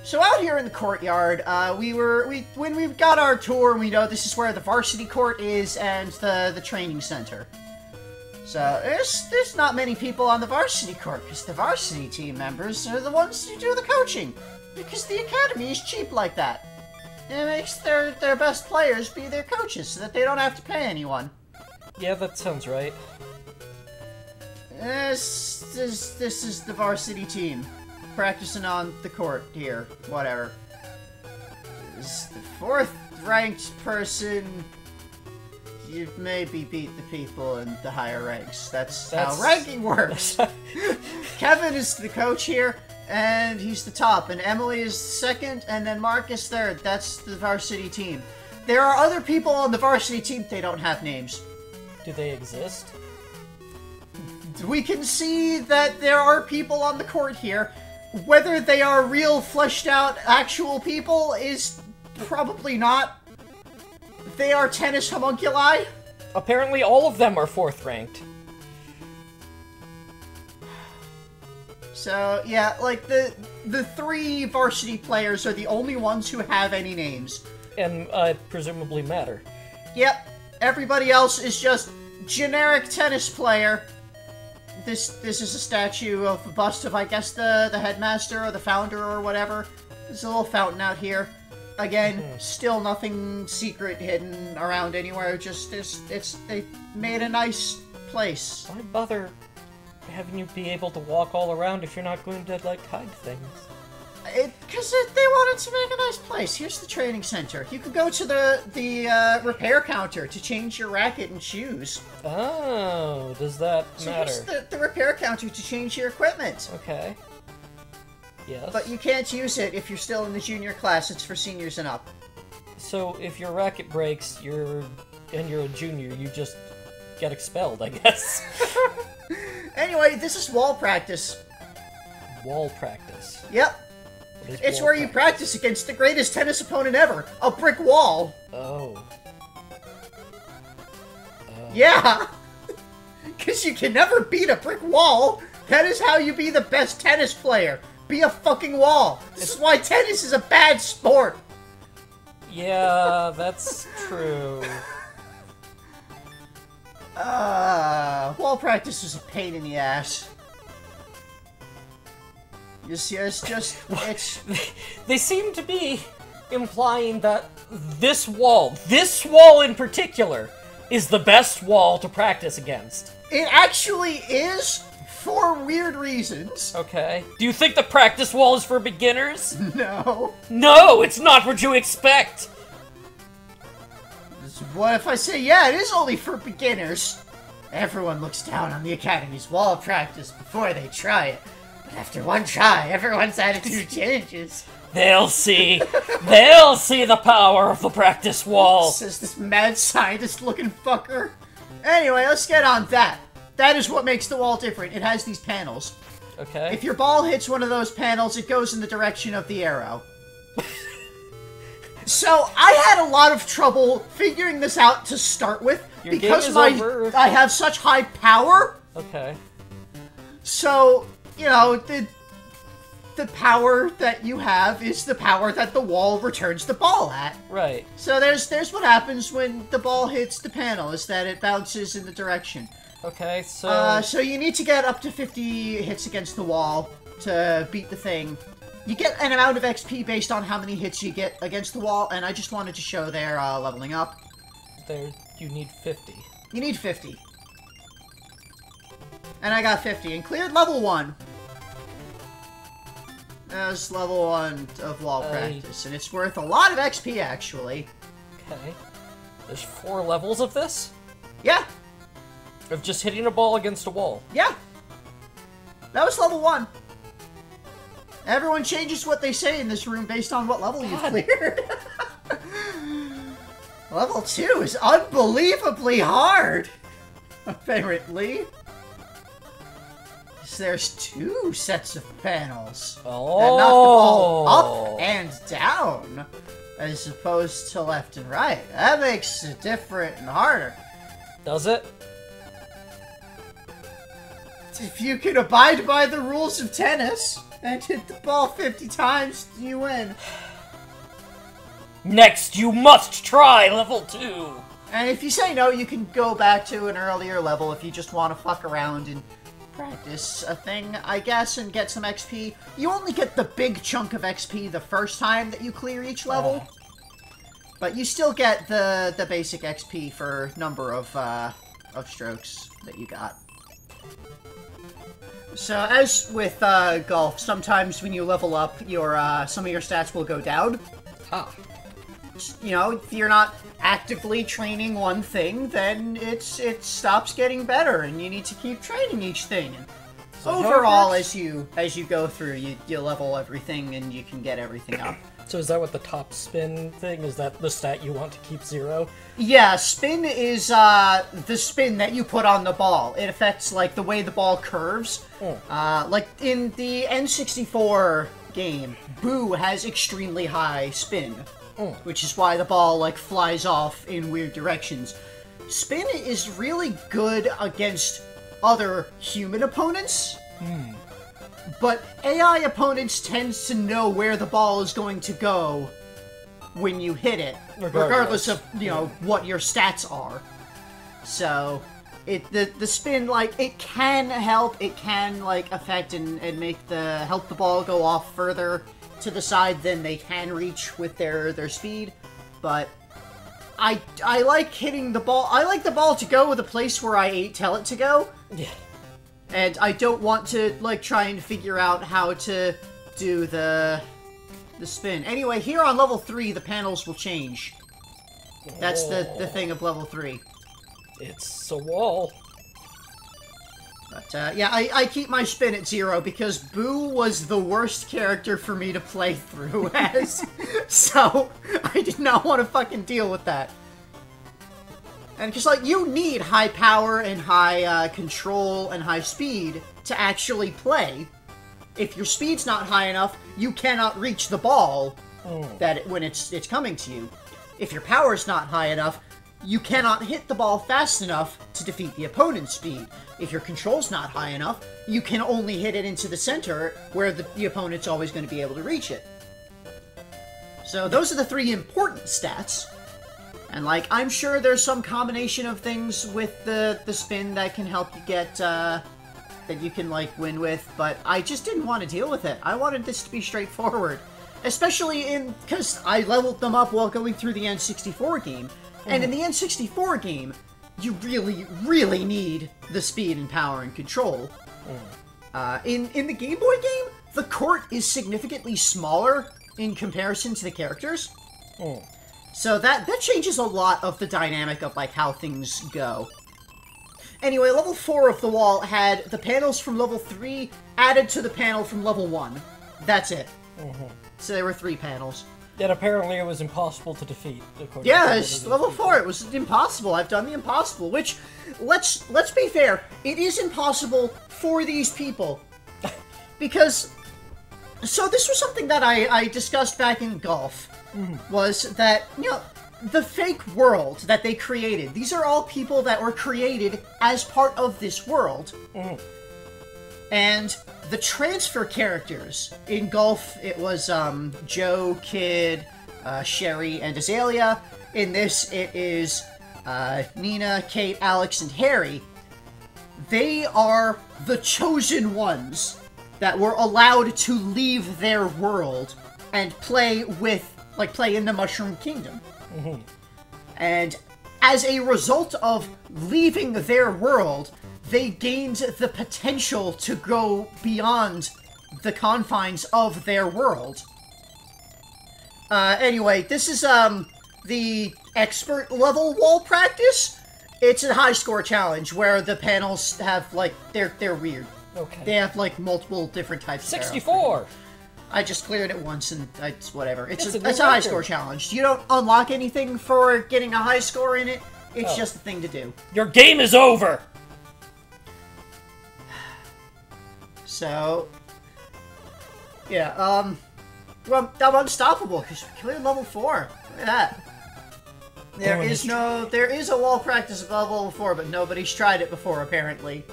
So out here in the courtyard, when we got our tour, we know this is where the Varsity Court is and the training center. So there's not many people on the Varsity Court because the varsity team members are the ones who do the coaching because the academy is cheap like that. It makes their best players be their coaches so that they don't have to pay anyone. Yeah, that sounds right. This is the varsity team. Practicing on the court here. Whatever. This is the 4th ranked person. You've maybe beat the people in the higher ranks. That's how ranking works. Kevin is the coach here, and he's the top. And Emily is second, and then Mark is third. That's the varsity team. There are other people on the varsity team. They don't have names. Do they exist? We can see that there are people on the court here. Whether they are real, fleshed out, actual people is probably not. They are tennis homunculi. Apparently all of them are 4th ranked. So, yeah, like, the 3 varsity players are the only ones who have any names. And, presumably matter. Yep. Everybody else is just generic tennis player. This is a statue of a bust of, I guess, the headmaster or the founder or whatever. There's a little fountain out here. Again, still nothing secret hidden around anywhere. Just they made a nice place. Why bother having you be able to walk all around if you're not going to, like, hide things? Because they wanted to make a nice place. Here's the training center. You could go to the repair counter to change your racket and shoes. Oh, does that matter? Here's the repair counter to change your equipment. Okay. Yes. But you can't use it if you're still in the junior class. It's for seniors and up. So if your racket breaks, you're a junior, you just get expelled, I guess. Anyway, this is wall practice. Wall practice. Yep. It's where you practice against the greatest tennis opponent ever, a brick wall. Oh. Yeah! Because you can never beat a brick wall. That is how you be the best tennis player. Be a fucking wall. This is why tennis is a bad sport. Yeah, that's true. Wall practice is a pain in the ass. You see, it's... They seem to be implying that this wall in particular, is the best wall to practice against. It actually is, for weird reasons. Okay. Do you think the practice wall is for beginners? No. No, it's not what you expect! What if I say, yeah, it is only for beginners? Everyone looks down on the Academy's wall practice before they try it. But after one try, everyone's attitude changes. They'll see. They'll see the power of the practice wall. Says this mad scientist-looking fucker. Anyway, let's get on that. That is what makes the wall different. It has these panels. Okay. If your ball hits one of those panels, it goes in the direction of the arrow. So, I had a lot of trouble figuring this out to start with. Your because game is over. I have such high power. Okay. So, you know, the power that you have is the power that the wall returns the ball at. Right. So there's what happens when the ball hits the panel, is that it bounces in the direction. Okay, so... So you need to get up to 50 hits against the wall to beat the thing. You get an amount of XP based on how many hits you get against the wall, and I just wanted to show their leveling up. There, you need 50. You need 50. And I got 50, and cleared level 1. That's level 1 of wall practice, and it's worth a lot of XP, actually. Okay. There's 4 levels of this? Yeah. Of just hitting a ball against a wall? Yeah. That was level 1. Everyone changes what they say in this room based on what level you've cleared. Level 2 is unbelievably hard, apparently. There's 2 sets of panels that knock the ball up and down, as opposed to left and right. That makes it different and harder. Does it? If you can abide by the rules of tennis. and hit the ball 50 times, you win. Next, you must try level 2. And if you say no, you can go back to an earlier level if you just want to fuck around and practice a thing, I guess, and get some XP. You only get the big chunk of XP the first time that you clear each level. But you still get the basic XP for number of strokes that you got. So, as with golf, sometimes when you level up, your some of your stats will go down. Ah. You know, if you're not actively training one thing, then it stops getting better, and you need to keep training each thing. And overall, as you go through, you level everything, and you can get everything up. So is that what the top spin thing, is that the stat you want to keep 0? Yeah, spin is the spin that you put on the ball. It affects, like, the way the ball curves. Like, in the N64 game, Boo has extremely high spin. Which is why the ball, like, flies off in weird directions. Spin is really good against other human opponents. But AI opponents tends to know where the ball is going to go when you hit it. Regardless of, you know, what your stats are. So, the spin, like, it can help. It can, like, affect and help the ball go off further to the side than they can reach with their speed, but I like hitting the ball. I like the ball to go with a place where I tell it to go. Yeah. And I don't want to, like, try and figure out how to do the spin. Anyway, here on level 3, the panels will change. That's the thing of level 3. It's a wall. But, yeah, I keep my spin at 0 because Boo was the worst character for me to play through as. So, I did not want to fucking deal with that. And just, like, you need high power and high control and high speed to actually play. If your speed's not high enough, you cannot reach the ball when it's coming to you. If your power's not high enough, you cannot hit the ball fast enough to defeat the opponent's speed. If your control's not high enough, you can only hit it into the center, where the opponent's always going to be able to reach it. So those are the 3 important stats. And, like, I'm sure there's some combination of things with the spin that can help you get, that you can, like, win with, but I just didn't want to deal with it. I wanted this to be straightforward. Especially because I leveled them up while going through the N64 game. And in the N64 game, you really, really need the speed and power and control. In the Game Boy game, the court is significantly smaller in comparison to the characters. So that changes a lot of the dynamic of, like, how things go. Anyway, level 4 of the wall had the panels from level 3 added to the panel from level 1. That's it. So there were 3 panels. Yet apparently it was impossible to defeat. Yes, level 4, it was impossible. I've done the impossible, which, let's be fair, it is impossible for these people. Because, so this was something that I discussed back in golf, was that, you know, the fake world that they created, these are all people that were created as part of this world. And the transfer characters in golf, it was Joe, Kid, Sherry, and Azalea. In this, it is Nina, Kate, Alex, and Harry. They are the chosen ones that were allowed to leave their world and play in the Mushroom Kingdom. And as a result of leaving their world, they gained the potential to go beyond the confines of their world. Anyway, this is, the expert level wall practice. It's a high score challenge where the panels have, like, they're weird. Okay. They have, like, multiple different types of 64! I just cleared it once, and it's whatever. It's a new high record. score challenge. You don't unlock anything for getting a high score in it. It's just a thing to do. Your game is over! So, yeah, well, I'm unstoppable, because we cleared level 4. Look at that. There is a wall practice above level 4, but nobody's tried it before, apparently.